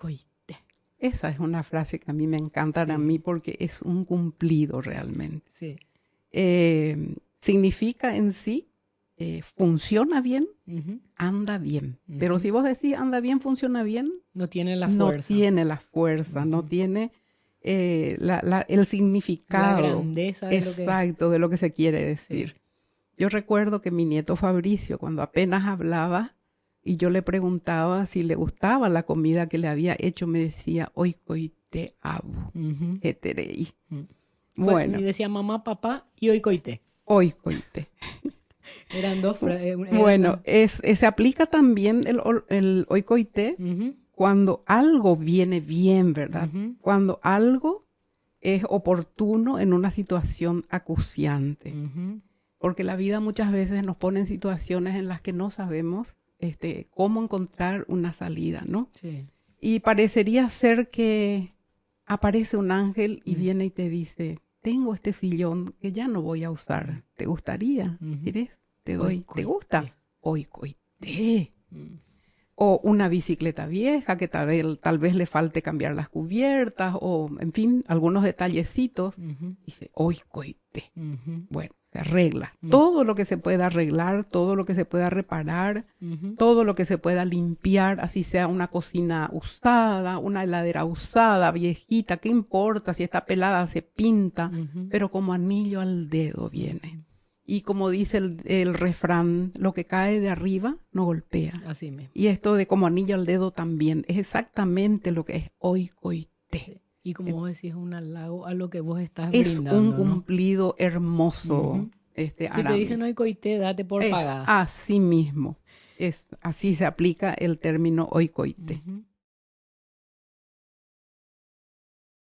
coité. Esa es una frase que a mí me encanta a mí porque es un cumplido realmente. Sí. Significa en sí, funciona bien, anda bien. Pero si vos decís anda bien, funciona bien, no tiene la no fuerza. tiene la fuerza, no tiene el significado. La grandeza de exacto de lo que se quiere decir. Sí. Yo recuerdo que mi nieto Fabricio, cuando apenas hablaba y yo le preguntaba si le gustaba la comida que le había hecho, me decía, hoy coité abu, heterei. Bueno. Y decía mamá, papá y hoy coité. Hoy coité. Eran dos frases. Bueno, se aplica también el hoy coité cuando algo viene bien, ¿verdad? Cuando algo es oportuno en una situación acuciante. Porque la vida muchas veces nos pone en situaciones en las que no sabemos cómo encontrar una salida, ¿no? Sí. Y parecería ser que aparece un ángel y viene y te dice, tengo este sillón que ya no voy a usar. ¿Te gustaría? ¿Quieres? Te doy. ¿Te gusta? Hoy coité. O una bicicleta vieja que tal vez le falte cambiar las cubiertas o, en fin, algunos detallecitos. Dice, hoy coité. Bueno, se arregla. Todo lo que se pueda arreglar, todo lo que se pueda reparar, todo lo que se pueda limpiar, así sea una cocina usada, una heladera usada, viejita, ¿qué importa? Si está pelada, se pinta, pero como anillo al dedo viene. Y como dice el refrán, lo que cae de arriba no golpea. Así mismo. Y esto de como anillo al dedo también es exactamente lo que es hoy coité. Sí. Y como vos decís, un halago a lo que vos estás es brindando. Es un cumplido hermoso. Si te dicen hoy coité, date por pagada. Así mismo. Así se aplica el término hoy coité.